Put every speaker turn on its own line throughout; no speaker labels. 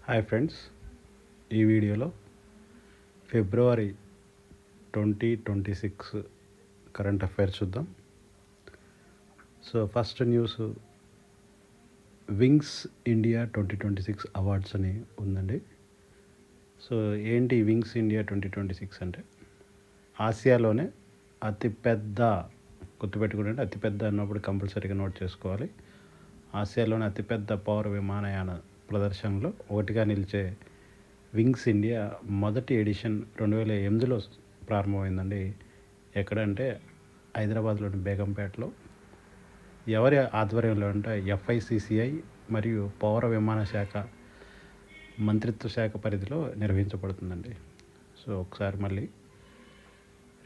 Hi friends, ఈ వీడియోలో ఫిబ్రవరి 2026 current affairs చూద్దాం. So first news, wings India 2026 awards అని ఉందండి. సో ఏంటి వింగ్స్ ఇండియా 2026 అంటే, ఆసియాలోనే అతిపెద్ద, గుర్తుపెట్టుకుంటే అతిపెద్ద అన్నప్పుడు కంపల్సరీగా నోట్ చేసుకోవాలి. ఆసియాలోని అతిపెద్ద పౌర విమానయాన ప్రదర్శనలో ఒకటిగా నిలిచే వింగ్స్ ఇండియా మొదటి ఎడిషన్ 2008లో ప్రారంభమైందండి. ఎక్కడంటే హైదరాబాద్లోని బేగంపేటలో. ఎవరి ఆధ్వర్యంలో అంటే FICCI మరియు పౌర విమాన శాఖ మంత్రిత్వ శాఖ పరిధిలో నిర్వహించబడుతుందండి. సో ఒకసారి మళ్ళీ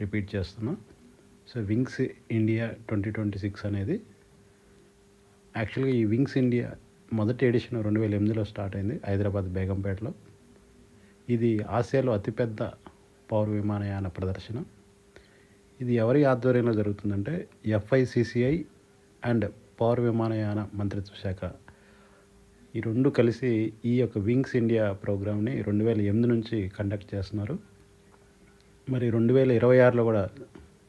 రిపీట్ చేస్తున్నా. సో వింగ్స్ ఇండియా 2026 అనేది యాక్చువల్గా ఈ వింగ్స్ ఇండియా మొదటి ఎడిషన్ 2008లో స్టార్ట్ అయింది హైదరాబాద్ బేగంపేటలో. ఇది ఆసియాలో అతిపెద్ద పౌర విమానయాన ప్రదర్శన. ఇది ఎవరి ఆధ్వర్యంలో జరుగుతుందంటే FICCI అండ్ పౌర విమానయాన మంత్రిత్వ శాఖ, ఈ రెండు కలిసి ఈ యొక్క వింగ్స్ ఇండియా ప్రోగ్రామ్ని 2008 నుంచి కండక్ట్ చేస్తున్నారు. మరి 2026లో కూడా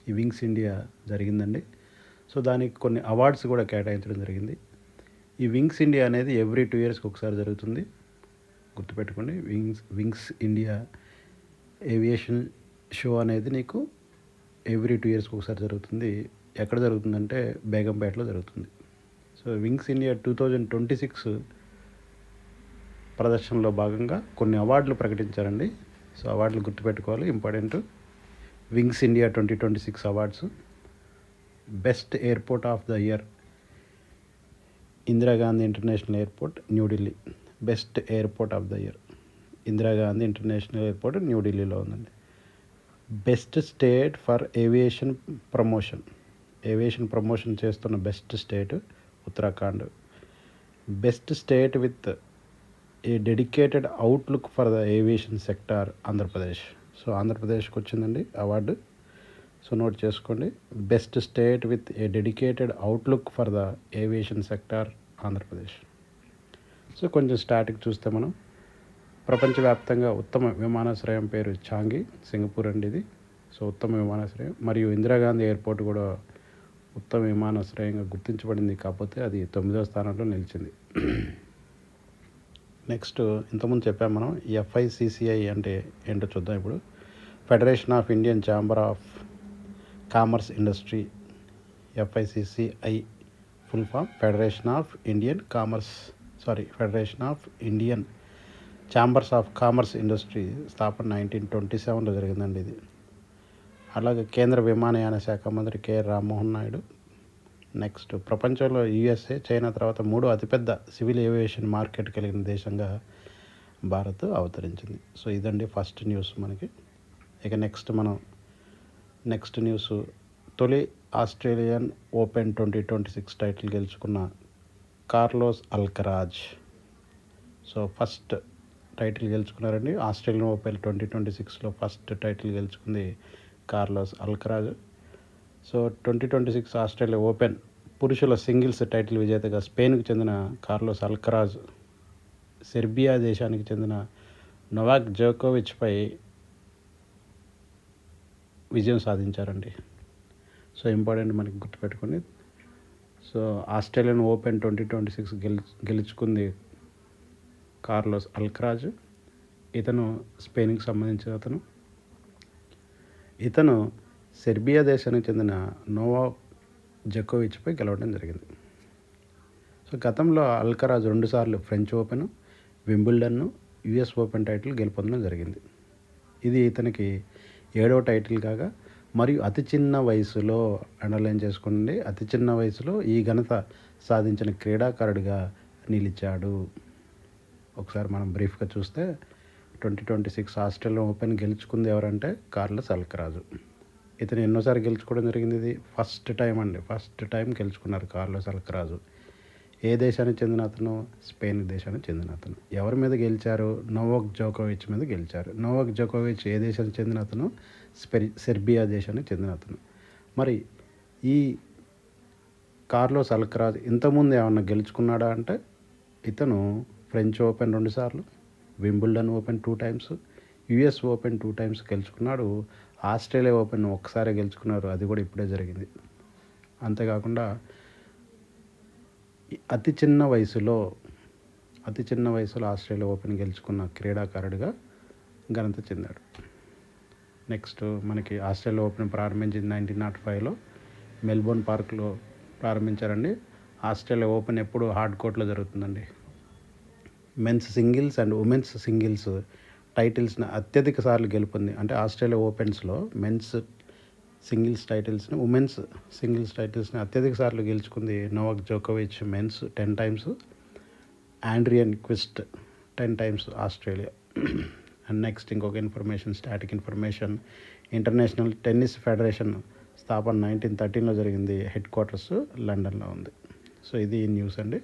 ఈ వింగ్స్ ఇండియా జరిగిందండి. సో దానికి కొన్ని అవార్డ్స్ కూడా కేటాయించడం జరిగింది. ఈ వింగ్స్ ఇండియా అనేది ఎవ్రీ 2 yearsకి ఒకసారి జరుగుతుంది, గుర్తుపెట్టుకోండి. వింగ్స్ ఇండియా ఏవియేషన్ షో అనేది నీకు ఎవ్రీ 2 yearsకి ఒకసారి జరుగుతుంది. ఎక్కడ జరుగుతుందంటే బేగంపేటలో జరుగుతుంది. సో వింగ్స్ ఇండియా 2026 ప్రదర్శనలో భాగంగా కొన్ని అవార్డులు ప్రకటించారండి. సో అవార్డులు గుర్తుపెట్టుకోవాలి, important. Wings India 2026 awards: best airport of the year Indira Gandhi international airport, New Delhi. Best airport of the year Indira Gandhi international airport, న్యూఢిల్లీలో ఉందండి. Best state for aviation promotion చేస్తున్న best state Uttarakhand. Best state with a dedicated outlook for the aviation sector, Andhra Pradesh. So ఆంధ్రప్రదేశ్కి వచ్చిందండి award. So note చేసుకోండి, best state with a dedicated outlook for the aviation sector, Andhra Pradesh. So కొంచెం static చూస్తే మనం ప్రపంచవ్యాప్తంగా ఉత్తమ విమానాశ్రయం పేరు చాంగి, సింగపూర్ అండి ఇది. సో ఉత్తమ విమానాశ్రయం. మరియు ఇందిరాగాంధీ ఎయిర్పోర్ట్ కూడా ఉత్తమ విమానాశ్రయంగా గుర్తించబడింది, కాకపోతే అది 9వ స్థానంలో నిలిచింది. నెక్స్ట్, ఇంతకుముందు చెప్పాము మనం FICCI అంటే ఏంటో చూద్దాం ఇప్పుడు. Federation of Indian chamber of commerce industry. FICCI full form federation of Indian chambers of commerce industry. స్థాపన 1927లో జరిగిందండి ఇది. అలాగే కేంద్ర విమానయాన శాఖ మంత్రి రామ్మోహన్ నాయుడు. నెక్స్ట్, ప్రపంచంలో USA, చైనా తర్వాత 3వ అతిపెద్ద సివిల్ ఏవియేషన్ మార్కెట్ కలిగిన దేశంగా భారత్ అవతరించింది. సో ఇదండి ఫస్ట్ న్యూస్ మనకి. ఇక నెక్స్ట్ న్యూస్, తొలి ఆస్ట్రేలియన్ ఓపెన్ 2026 టైటిల్ గెలుచుకున్న Carlos Alcaraz. So first title గెలుచుకున్నారండి ఆస్ట్రేలియన్ ఓపెన్ 2026లో. ఫస్ట్ టైటిల్ గెలుచుకుంది Carlos Alcaraz. So 2026 Australia Open పురుషుల సింగిల్స్ టైటిల్ విజేతగా స్పెయిన్కు చెందిన కార్లోస్ అల్కరాజ్ సెర్బియా దేశానికి చెందిన నొవాక్ జోకోవిచ్పై విజయం సాధించారండి. సో ఇంపార్టెంట్ మనకి గుర్తుపెట్టుకోండి. సో ఆస్ట్రేలియన్ ఓపెన్ 2026 గెలుచుకుంది కార్లోస్ అల్కరాజ్. ఇతను స్పెయిన్కి సంబంధించిన ఇతను సెర్బియా దేశానికి చెందిన నోవాక్ జోకోవిచ్పై గెలవడం జరిగింది. సో గతంలో అల్కరాజ్ 2 సార్లు French Open, Wimbledon, US open title గెలుపొందడం జరిగింది. ఇది ఇతనికి 7వ టైటిల్ కాగా, మరియు అతి చిన్న వయసులో, అండర్లైన్ చేసుకోండి, అతి చిన్న వయసులో ఈ ఘనత సాధించిన క్రీడాకారుడిగా నిలిచాడు. ఒకసారి మనం బ్రీఫ్గా చూస్తే 2026 ఆస్ట్రేలియన్ ఓపెన్ గెలుచుకుంది ఎవరంటే కార్లోస్ అల్కరాజు. ఇతను ఎన్నోసారి గెలుచుకోవడం జరిగింది, ఇది ఫస్ట్ టైం గెలుచుకున్నారు కార్లోస్ అల్కరాజు. ఏ దేశానికి చెందిన అతను? స్పెయిన్ దేశానికి చెందిన అతను. ఎవరి మీద గెలిచారు? నోవాక్ జోకోవిచ్ మీద గెలిచారు. నోవాక్ జోకోవిచ్ ఏ దేశానికి చెందిన అతను? సెర్బియా దేశానికి చెందిన అతను. మరి ఈ కార్లోస్ అల్కరాజ్ ఇంతకుముందు ఏమన్నా గెలుచుకున్నాడా అంటే, ఇతను ఫ్రెంచ్ ఓపెన్ 2 సార్లు, Wimbledon open 2 times, US open 2 times గెలుచుకున్నాడు. ఆస్ట్రేలియా ఓపెన్ ఒక్కసారే గెలుచుకున్నారు, అది కూడా ఇప్పుడే జరిగింది. అంతేకాకుండా అతి చిన్న వయసులో ఆస్ట్రేలియా ఓపెన్ గెలుచుకున్న క్రీడాకారుడిగా ఘనత చెందాడు. నెక్స్ట్ మనకి ఆస్ట్రేలియా ఓపెన్ ప్రారంభించింది 1905లో మెల్బోర్న్ పార్క్లో ప్రారంభించారండి. ఆస్ట్రేలియా ఓపెన్ ఎప్పుడు హార్డ్ కోర్ట్లో జరుగుతుందండి. Men's singles and women's singles టైటిల్స్ని అత్యధిక సార్లు గెలుపొంది, అంటే ఆస్ట్రేలియా ఓపెన్స్లో మెన్స్ సింగిల్స్ టైటిల్స్ని, ఉమెన్స్ సింగిల్స్ టైటిల్స్ని అత్యధిక సార్లు గెలుచుకుంది నోవాక్ జోకోవిచ్ men's 10 times, Adrian Quist 10 times Australia. And next ఇంకొక information, static information, International Tennis Federation స్థాపన 1913లో జరిగింది. హెడ్ క్వార్టర్స్ లండన్లో ఉంది. సో ఇది న్యూస్ అండి.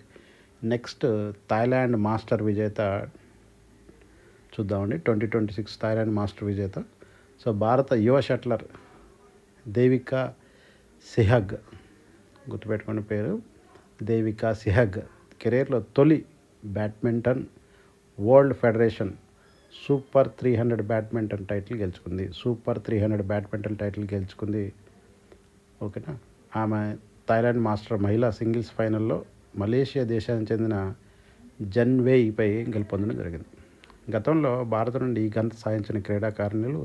నెక్స్ట్ థాయిలాండ్ మాస్టర్ విజేత చూద్దామండి. 2026 థాయిలాండ్ మాస్టర్ విజేత. సో భారత యువ షట్లర్ దేవికా సెహగ్, గుర్తుపెట్టుకునే పేరు దేవికా సెహగ్, కెరీర్లో తొలి badminton world federation super 300 badminton title గెలుచుకుంది. ఓకేనా. ఆమె థాయిలాండ్ మాస్టర్ మహిళా సింగిల్స్ ఫైనల్లో మలేషియా దేశానికి చెందిన జన్వేయిపై గెలుపొందడం జరిగింది. గతంలో భారత నుండి ఈ ఘనత సాధించిన క్రీడాకారిణులు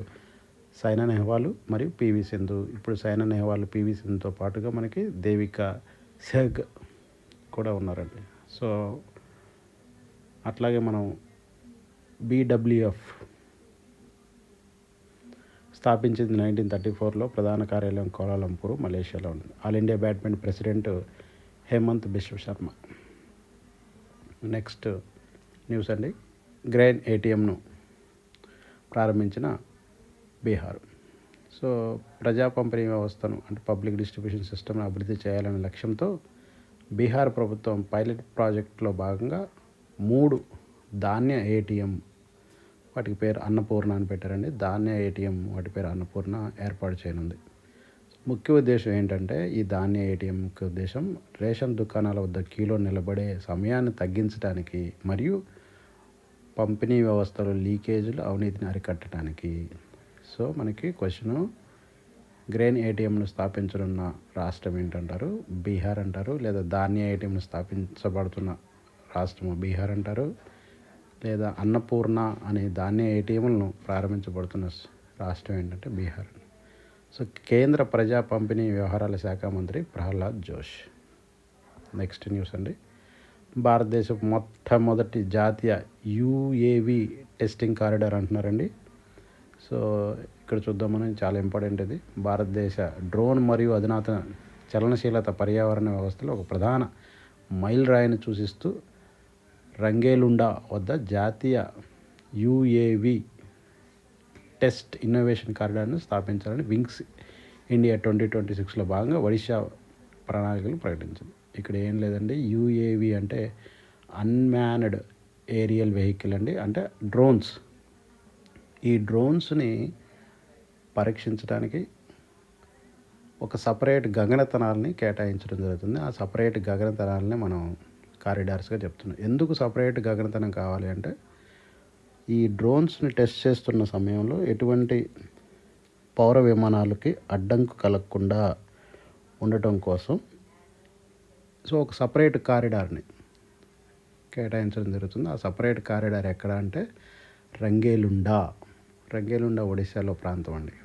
సైనా నెహ్వాల్ మరియు పివి సింధు. ఇప్పుడు సైనా నెహ్వాల్, పివి సింధుతో పాటుగా మనకి దేవికా సెహగ్ కూడా ఉన్నారండి. సో అట్లాగే మనం BWF స్థాపించింది 1934లో, ప్రధాన కార్యాలయం కోలాలంపూర్ మలేషియాలో ఉంది. All India badminton president Hemant Biswa Sharma. Next news అండి. గ్రెయిన్ ATMను ప్రారంభించిన బీహార్. సో ప్రజా పంపిణీ వ్యవస్థను, అంటే పబ్లిక్ డిస్ట్రిబ్యూషన్ సిస్టమ్ను అభివృద్ధి చేయాలనే లక్ష్యంతో బీహార్ ప్రభుత్వం పైలట్ ప్రాజెక్టులో భాగంగా 3 ధాన్య ATM, వాటికి పేరు అన్నపూర్ణ అని పెట్టారండి. ధాన్య ATM, వాటి పేరు అన్నపూర్ణ ఏర్పాటు చేయనుంది. ముఖ్య ఉద్దేశం ఏంటంటే, ఈ ధాన్య ATMకి ఉద్దేశం రేషన్ దుకాణాల వద్ద క్యూలో నిలబడే సమయాన్ని తగ్గించడానికి మరియు పంపిణీ వ్యవస్థలో లీకేజీలు, అవినీతిని అరికట్టడానికి. సో మనకి క్వశ్చను, గ్రెయిన్ ATMను స్థాపించనున్న రాష్ట్రం ఏంటంటారు? బీహార్ అంటారు. లేదా ధాన్య ATMను స్థాపించబడుతున్న రాష్ట్రము బీహార్ అంటారు. లేదా అన్నపూర్ణ అనే ధాన్య ATMలను ప్రారంభించబడుతున్న రాష్ట్రం ఏంటంటే బీహార్. సో కేంద్ర ప్రజా పంపిణీ వ్యవహారాల శాఖ మంత్రి ప్రహ్లాద్ జోషి. నెక్స్ట్ న్యూస్ అండి. భారతదేశం మొట్టమొదటి జాతీయ UAV టెస్టింగ్ కారిడార్ అంటున్నారండి. సో ఇక్కడ చూద్దాం మనం, చాలా ఇంపార్టెంట్ ఇది. భారతదేశ డ్రోన్ మరియు అధునాతన చలనశీలత పర్యావరణ వ్యవస్థలో ఒక ప్రధాన మైల్ రాయిని సూచిస్తూ రంగేలుండా వద్ద జాతీయ UAV టెస్ట్ ఇన్నోవేషన్ కారిడార్ను స్థాపించాలని వింగ్స్ ఇండియా 2026లో భాగంగా ఒడిశా ప్రణాళికలు ప్రకటించింది. ఇక్కడ ఏం లేదండి, UAV అంటే అన్మ్యాన్డ్ ఏరియల్ వెహికల్ అండి, అంటే డ్రోన్స్. ఈ డ్రోన్స్ని పరీక్షించడానికి ఒక సపరేట్ గగనతలాన్ని కేటాయించడం జరుగుతుంది. ఆ సపరేట్ గగనతలాన్ని మనం కారిడార్స్గా చెప్తున్నాం. ఎందుకు సపరేట్ గగనతలం కావాలి అంటే, ఈ డ్రోన్స్ని టెస్ట్ చేస్తున్న సమయంలో ఎటువంటి పౌర విమానాలకి అడ్డంకు కలగకుండా ఉండటం కోసం సో ఒక సపరేట్ కారిడార్ని కేటాయించడం జరుగుతుంది. ఆ సపరేట్ కారిడార్ ఎక్కడ అంటే రంగేలుండా ఒడిశాలో ప్రాంతం అండి.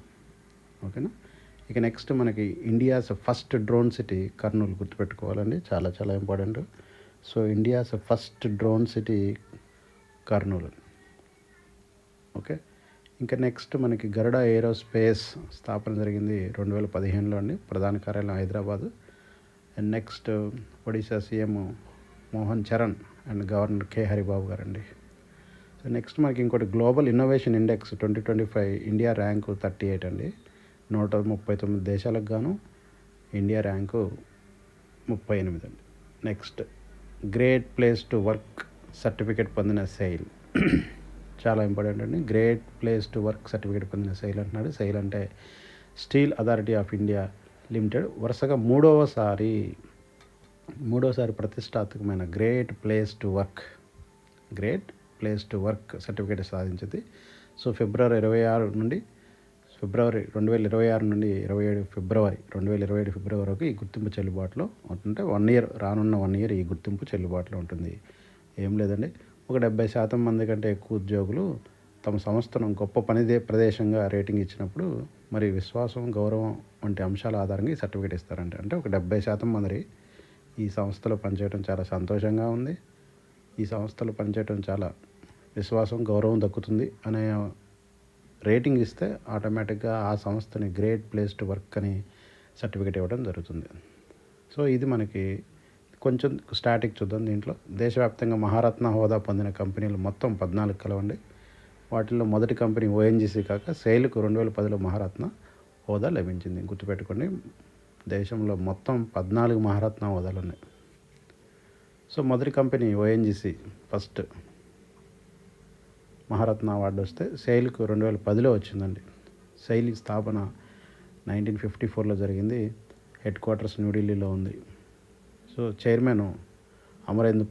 ఓకేనా. ఇక నెక్స్ట్ మనకి India's first drone city Kurnool, గుర్తుపెట్టుకోవాలండి, చాలా చాలా important. So India's first drone city Kurnool. Okay. ఇంకా నెక్స్ట్ మనకి గరుడ ఏరోస్పేస్ స్థాపన జరిగింది 2015లో అండి. ప్రధాన కార్యాలయం Hyderabad. And next Odisha CM Mohan Charan and governor K Haribabu గారండి. సో నెక్స్ట్ మనకి ఇంకోటి global innovation index 2025 India rank 38 అండి. 139 దేశాలకు గాను ఇండియా ర్యాంకు 38 అండి. Next great place to work certificate పొందిన సెయిల్, చాలా ఇంపార్టెంట్ అండి. Great place to work certificate పొందిన సెయిల్ అంటున్నాడు. సెయిల్ అంటే steel authority of India limited వరుసగా మూడోసారి ప్రతిష్టాత్మకమైన great place to work place to work certificate సాధించింది. సో ఫిబ్రవరి 2026 నుండి 27 ఫిబ్రవరి వరకు ఈ గుర్తింపు చెల్లుబాటులో ఉంటుంటే 1 ఇయర్, రానున్న 1 ఇయర్ ఈ గుర్తింపు చెల్లుబాటులో ఉంటుంది. ఏం లేదండి, ఒక 70% మంది కంటే ఎక్కువ ఉద్యోగులు తమ సంస్థను గొప్ప ప్రదేశంగా రేటింగ్ ఇచ్చినప్పుడు మరి విశ్వాసం, గౌరవం వంటి అంశాల ఆధారంగా ఈ సర్టిఫికేట్ ఇస్తారంటే, అంటే ఒక 70% మంది ఈ సంస్థలో పనిచేయడం చాలా సంతోషంగా ఉంది, ఈ సంస్థలో పనిచేయడం చాలా విశ్వాసం, గౌరవం దక్కుతుంది అనే రేటింగ్ ఇస్తే ఆటోమేటిక్గా ఆ సంస్థని గ్రేట్ ప్లేస్ టు వర్క్ అని సర్టిఫికేట్ ఇవ్వడం జరుగుతుంది. సో ఇది మనకి కొంచెం స్టాటిక్ చూద్దాం. దీంట్లో దేశవ్యాప్తంగా మహారత్న హోదా పొందిన కంపెనీలు మొత్తం 14 కలవండి. వాటిల్లో మొదటి కంపెనీ ఓఎన్జీసీ కాక సెయిల్కు 2010లో మహారత్న హోదా లభించింది. గుర్తుపెట్టుకోండి, దేశంలో మొత్తం 14 మహారత్న హోదాలు ఉన్నాయి. సో మొదటి company ONGC first Maharatna award వస్తే సెయిల్కు 2010లో వచ్చిందండి. సెయిల్ స్థాపన 1954లో జరిగింది. హెడ్ క్వార్టర్స్ న్యూఢిల్లీలో ఉంది. సో చైర్మన్ అమరేంద్ర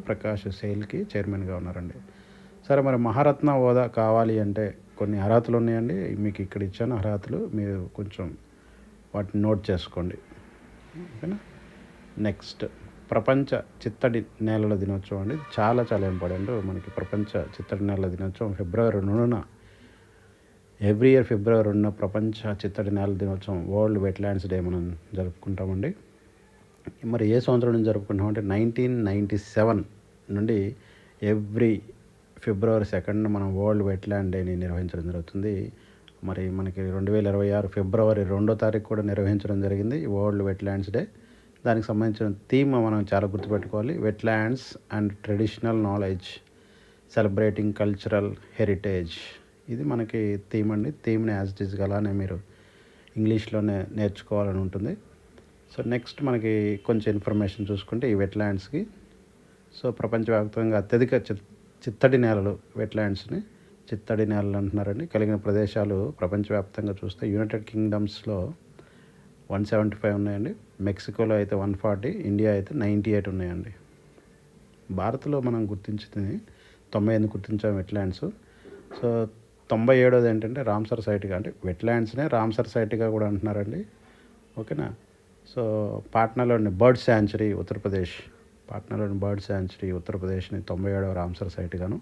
ప్రకాష్ సెయిల్కి చైర్మన్గా ఉన్నారండి. సరే, మరి మహారత్న హోదా కావాలి అంటే కొన్ని అర్హతలు ఉన్నాయండి. మీకు ఇక్కడ ఇచ్చాను అర్హతలు, మీరు కొంచెం వాటిని నోట్ చేసుకోండి. ఓకేనా. నెక్స్ట్, ప్రపంచ చిత్తడి నేలల దినోత్సవం అండి. చాలా చాలా ఇంపార్టెంట్ మనకి. ప్రపంచ చిత్తడి నేలల దినోత్సవం ఫిబ్రవరి 2న, ఎవ్రీ ఇయర్ ఫిబ్రవరి 2న ప్రపంచ చిత్తడి నేలల దినోత్సవం, వరల్డ్ వెట్లాండ్స్ డే మనం జరుపుకుంటామండి. మరి ఏ సంవత్సరం నుంచి జరుపుకుంటామంటే 1997 నుండి ఎవ్రీ ఫిబ్రవరి 2న మనం వరల్డ్ వెట్లాండ్ డేని నిర్వహించడం జరుగుతుంది. మరి మనకి 2026 ఫిబ్రవరి 2వ తారీఖు కూడా నిర్వహించడం జరిగింది వరల్డ్ వెట్లాండ్స్ డే. దానికి సంబంధించిన థీమ్ మనం చాలా గుర్తుపెట్టుకోవాలి. Wetlands and traditional knowledge celebrating cultural heritage, ఇది మనకి థీమ్ అండి. థీమ్ని యాజ్ ఇట్ ఈస్గా అలానే మీరు ఇంగ్లీష్లోనే నేర్చుకోవాలని ఉంటుంది. సో నెక్స్ట్ మనకి కొంచెం ఇన్ఫర్మేషన్ చూసుకుంటే ఈ వెట్లాండ్స్కి, సో ప్రపంచవ్యాప్తంగా అత్యధిక చిత్తడి నేలలు, వెట్లాండ్స్ని చిత్తడి నేలలు అంటున్నారండి, కలిగిన ప్రదేశాలు ప్రపంచవ్యాప్తంగా చూస్తే యునైటెడ్ కింగ్డమ్స్లో 175 ఉన్నాయండి, మెక్సికోలో అయితే 140, ఇండియా అయితే 98 ఉన్నాయండి. భారత్లో మనం గుర్తించింది 98 గుర్తించాం వెట్లాండ్స్. సో 97వది ఏంటంటే రామ్సర్ సైట్గా, అంటే వెట్లాండ్స్నే రామ్సర్ సైట్గా కూడా అంటున్నారండి. ఓకేనా. సో పాట్నాలోని బర్డ్ శాంచురీ ఉత్తరప్రదేశ్ని 97వ రామ్సర్ సైట్గాను,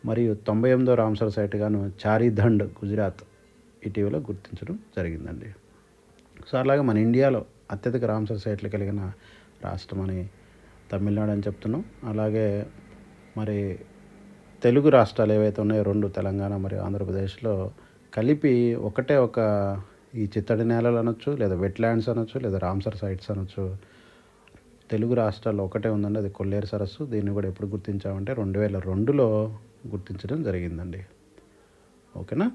మరియు 98వ రామ్సర్ సైట్గాను చారీధండ్ గుజరాత్ ఇటీవల గుర్తించడం జరిగిందండి. సో అలాగే మన ఇండియాలో అత్యధిక రామ్సర్ సైట్లు కలిగిన రాష్ట్రం అని తమిళనాడు అని చెప్తున్నాం. అలాగే మరి తెలుగు రాష్ట్రాలు ఏవైతే ఉన్నాయో 2, తెలంగాణ మరియు ఆంధ్రప్రదేశ్లో కలిపి ఒకటే ఒక ఈ చిత్తడి నేలలు అనొచ్చు, లేదా వెట్లాండ్స్ అనొచ్చు, లేదా రామ్సర్ సైట్స్ అనొచ్చు, తెలుగు రాష్ట్రాల్లో ఒకటే ఉందండి, అది కొల్లేరు సరస్సు. దీన్ని కూడా ఎప్పుడు గుర్తించామంటే 2002లో గుర్తించడం జరిగిందండి. ఓకేనా.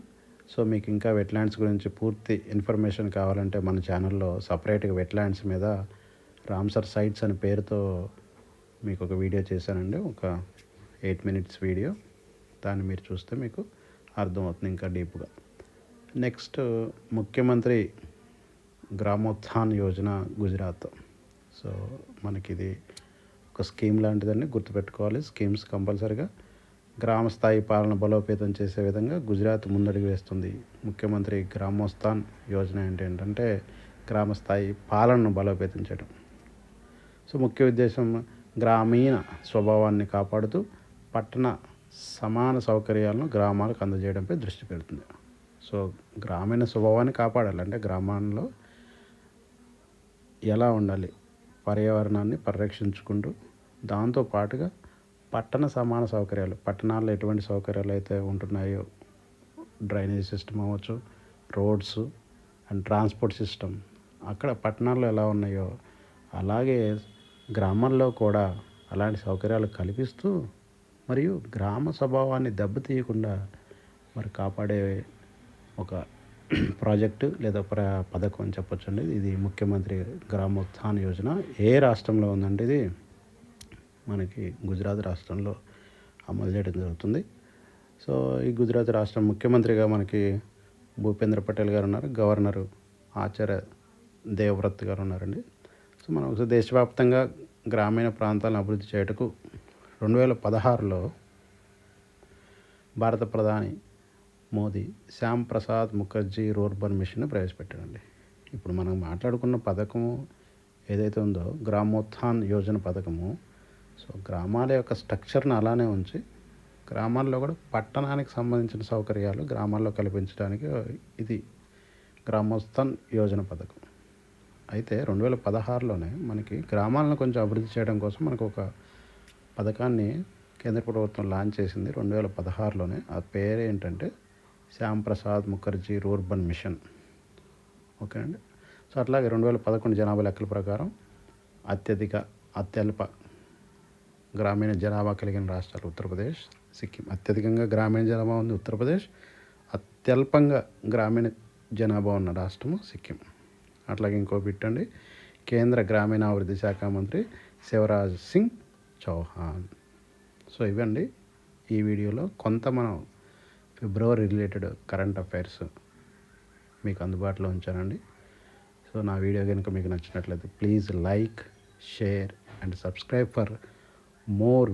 సో మీకు ఇంకా వెట్లాండ్స్ గురించి పూర్తి ఇన్ఫర్మేషన్ కావాలంటే మన ఛానల్లో సపరేట్గా వెట్లాండ్స్ మీద రామ్సర్ సైట్స్ అనే పేరుతో మీకు ఒక వీడియో చేశానండి, ఒక 8 minutes వీడియో. దాన్ని మీరు చూస్తే మీకు అర్థమవుతుంది ఇంకా డీప్గా. నెక్స్ట్, ముఖ్యమంత్రి గ్రామోత్థాన్ యోజన గుజరాత్. సో మనకి ఇది ఒక స్కీమ్ లాంటిదని గుర్తుపెట్టుకోవాలి. స్కీమ్స్ కంపల్సరీగా గ్రామ స్థాయి పాలన బలోపేతం చేసే విధంగా గుజరాత్ ముందడుగు వేస్తుంది. ముఖ్యమంత్రి గ్రామోత్థాన్ యోజన ఏంటంటే గ్రామ స్థాయి పాలనను బలోపేతం చేయడం. సో ముఖ్య ఉద్దేశం గ్రామీణ స్వభావాన్ని కాపాడుతూ పట్టణ సమాన సౌకర్యాలను గ్రామాలకు అందజేయడంపై దృష్టి పెడుతుంది. సో గ్రామీణ స్వభావాన్ని కాపాడాలంటే గ్రామాల్లో ఎలా ఉండాలి, పర్యావరణాన్ని పరిరక్షించుకుంటూ దాంతోపాటుగా పట్టణ సమాన సౌకర్యాలు, పట్టణాల్లో ఎటువంటి సౌకర్యాలు అయితే ఉంటున్నాయో, డ్రైనేజ్ సిస్టమ్ అవ్వచ్చు, రోడ్స్ అండ్ ట్రాన్స్పోర్ట్ సిస్టమ్ అక్కడ పట్టణాల్లో ఎలా ఉన్నాయో అలాగే గ్రామాల్లో కూడా అలాంటి సౌకర్యాలు కల్పిస్తూ మరియు గ్రామ స్వభావాన్ని దెబ్బతీయకుండా మరి కాపాడే ఒక ప్రాజెక్టు లేదా పథకం అని చెప్పొచ్చు అండి. ఇది ముఖ్యమంత్రి గ్రామోత్థాన్ యోజన. ఏ రాష్ట్రంలో ఉందంటే ఇది మనకి గుజరాత్ రాష్ట్రంలో అమలు చేయడం జరుగుతుంది. సో ఈ గుజరాత్ రాష్ట్రం ముఖ్యమంత్రిగా మనకి భూపేంద్ర పటేల్ గారు ఉన్నారు, గవర్నరు ఆచార్య దేవవ్రత్ గారు ఉన్నారండి. సో మనం దేశవ్యాప్తంగా గ్రామీణ ప్రాంతాలను అభివృద్ధి చేయటకు 2016లో భారత ప్రధాని మోదీ శ్యామ్ ప్రసాద్ ముఖర్జీ రూర్బన్ మిషన్ ప్రవేశపెట్టాడండి. ఇప్పుడు మనం మాట్లాడుకున్న పథకము ఏదైతే ఉందో గ్రామోత్థాన్ యోజన పథకము, సో గ్రామాల యొక్క స్ట్రక్చర్ని అలానే ఉంచి గ్రామాల్లో కూడా పట్టణానికి సంబంధించిన సౌకర్యాలు గ్రామాల్లో కల్పించడానికి ఇది గ్రామోత్థాన్ యోజన పథకం. అయితే 2016లోనే మనకి గ్రామాలను కొంచెం అభివృద్ధి చేయడం కోసం మనకు ఒక పథకాన్ని కేంద్ర ప్రభుత్వం లాంచ్ చేసింది 2016లోనే. ఆ పేరు ఏంటంటే Shyam Prasad Mukherjee rurban mission. Okay అండి. సో అట్లాగే 2011 జనాభా లెక్కల ప్రకారం అత్యల్ప గ్రామీణ జనాభా కలిగిన రాష్ట్రాలు ఉత్తరప్రదేశ్, సిక్కిం. అత్యధికంగా గ్రామీణ జనాభా ఉంది ఉత్తరప్రదేశ్, అత్యల్పంగా గ్రామీణ జనాభా ఉన్న రాష్ట్రము సిక్కిం. అట్లాగే ఇంకో బిట్ అండి, కేంద్ర గ్రామీణాభివృద్ధి శాఖ మంత్రి శివరాజ్ సింగ్ చౌహాన్. సో ఇవండి ఈ వీడియోలో కొంత మనం ఫిబ్రవరి రిలేటెడ్ కరెంట్ అఫైర్స్ మీకు అందుబాటులో ఉంచానండి. సో నా వీడియో కనుక మీకు నచ్చినట్లయితే please like, share and subscribe for more